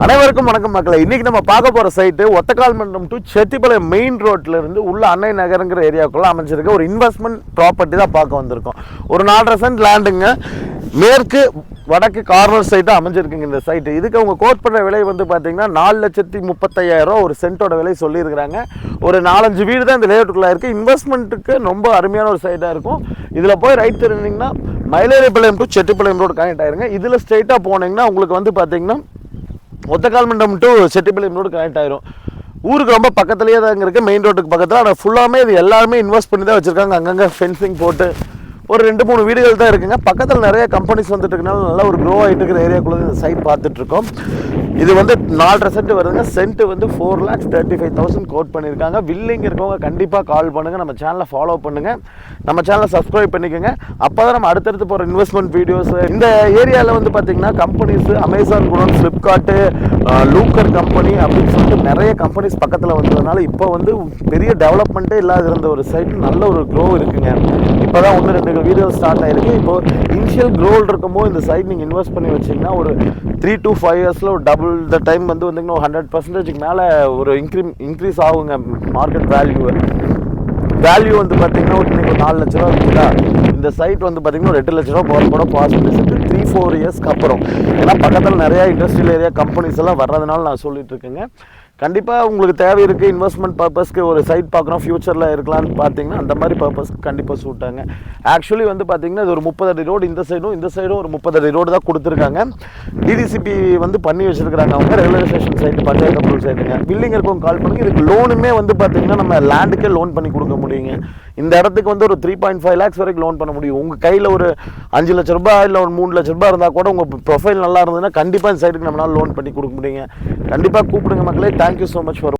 அனைவருக்கும் வணக்கம் மக்களே. இன்னைக்கு நம்ம பார்க்க போற சைட்டு ஒத்தக்கால் மண்டபம் டு செட்டிப்பாளையம் மெயின் ரோட்ல இருந்து உள்ள அன்னை நகருங்கிற ஏரியாவுக்குள்ள அமைஞ்சிருக்க ஒரு இன்வெஸ்ட்மெண்ட் ப்ராப்பர்ட்டி தான் பார்க்க வந்திருக்கோம். ஒரு 4.5 சென்ட் லேண்டுங்க, மேற்கு வடக்கு கார்னர் சைட்டாக அமைஞ்சிருக்குங்க இந்த சைட்டு. இதுக்கு அவங்க கோட் பண்ணுற விலை வந்து பார்த்தீங்கன்னா 4,35,000 ஒரு சென்ட்டோட விலை சொல்லியிருக்கிறாங்க. ஒரு 4-5 வீடு தான் இந்த லேஅவுட்டுக்குள்ளே இருக்குது. இன்வெஸ்ட்மெண்ட்டுக்கு ரொம்ப அருமையான ஒரு சைட்டாக இருக்கும். இதில் போய் ரைட் திருந்தீங்கன்னா Mayileripalayam to Chettipalayam road connect ஆயிருங்க. இதில் ஸ்ட்ரெயிட்டாக போனீங்கன்னா உங்களுக்கு வந்து பார்த்தீங்கன்னா ஒத்தக்கால் மண்டபம் டு செட்டிப்பாளையம் ரோடு கனெக்ட் ஆயிரும். ஊருக்கு ரொம்ப பக்கத்துலேயே தான் இருக்குது, மெயின் ரோட்டுக்கு பக்கத்தில். ஆனால் ஃபுல்லாமே இது எல்லாருமே இன்வெஸ்ட் பண்ணி தான் வச்சுருக்காங்க. அங்கங்கே ஃபென்சிங் போட்டு ஒரு 2-3 வீடுகள் தான் இருக்குங்க. பக்கத்தில் நிறைய கம்பெனிஸ் வந்துட்டு இருக்கனால நல்லா ஒரு க்ரோ ஆகிட்டு இருக்கிற ஏரியாக்குள்ளே இந்த சைட் பார்த்துட்ருக்கோம். இது வந்து 4.5 சென்ட் வருதுங்க. சென்ட் வந்து 4,35,000 கோட் பண்ணியிருக்காங்க. வில்லிங் இருக்கவங்க கண்டிப்பாக கால் பண்ணுங்கள். நம்ம சேனலை ஃபாலோ பண்ணுங்கள், நம்ம சேனலை சப்ஸ்கிரைப் பண்ணிக்கோங்க. அப்போ தான் நம்ம அடுத்தடுத்து போகிற இன்வெஸ்ட்மெண்ட் வீடியோஸ். இந்த ஏரியாவில் வந்து பார்த்திங்கன்னா companies Amazon godown, Flipkart, Looker company அப்படின்னு சொல்லிட்டு நிறைய கம்பெனிஸ் பக்கத்தில் வந்ததுனால இப்போ வந்து பெரிய டெவலப்மெண்ட்டே இல்லாத இருந்த ஒரு சைட் நல்ல ஒரு க்ரோ இருக்குங்க. இப்போ தான் 1-2 வீடியோ ஸ்டார்ட் ஆகிருக்கு. இப்போது இனிஷியல் க்ரோல் இருக்கும்போது இந்த சைட் நீங்கள் இன்வெஸ்ட் பண்ணி வச்சிங்கன்னா ஒரு 3 to 5 இயர்ஸில் ஒரு டபுள் த டைம் வந்து வந்திங்கன்னா ஒரு 100% மேலே ஒரு இன்க்ரீஸ் ஆகுங்க மார்க்கெட் வேல்யூ வந்து பார்த்தீங்கன்னா ஒரு இன்றைக்கி ஒரு 4 லட்ச ரூபா இருக்குதா, இந்த சைட் வந்து பார்த்தீங்கன்னா ஒரு 8 லட்ச ரூபா போகிற கூட பாசிபிலிட்டிஸ் இருக்குது 3-4 இயர்ஸ்க்கு அப்புறம். ஏன்னா பக்கத்தில் நிறையா இண்டஸ்ட்ரியல் ஏரியா கம்பெனிஸ் எல்லாம் வர்றதுனால நான் சொல்லிட்டு இருக்கேங்க. கண்டிப்பாக உங்களுக்கு தேவை இருக்குது, இன்வெஸ்ட்மெண்ட் பர்பஸ்க்கு ஒரு சைட் பார்க்குறோம், ஃப்யூச்சரில் இருக்கலான்னு பார்த்தீங்கன்னா அந்த மாதிரி பர்பஸ்க்கு கண்டிப்பாக சூட்டாங்க. ஆக்சுவலி வந்து பார்த்தீங்கன்னா இது ஒரு 30 அடி ரோடு, இந்த சைடும் ஒரு 30 அடி ரோடு தான் கொடுத்துருக்காங்க. டிடிசிபி வந்து பண்ணி வச்சுருக்காங்க அவங்க. Railway station site, panchayat approval சைட்டுங்க. பில்லிங் இருக்கவங்க கால் பண்ணுங்க. இதுக்கு லோனுமே வந்து பார்த்தீங்கன்னா நம்ம லேண்டுக்கே லோன் பண்ணி கொடுக்க முடியுங்க. இந்த இடத்துக்கு வந்து ஒரு 3.5 lakhs வரைக்கும் லோன் பண்ண முடியும். உங்கள் கையில் ஒரு 5 லட்ச ரூபாய் இல்லை ஒரு 3 லட்ச ரூபாய் இருந்தால் கூட உங்கள் ப்ரொஃபைல் நல்லா இருந்ததுன்னா கண்டிப்பாக இந்த சைட்டுக்கு நம்மளால் லோன் பண்ணி கொடுக்க முடியுங்க. கண்டிப்பாக கூப்பிடுங்க மக்களே. Thank you so much for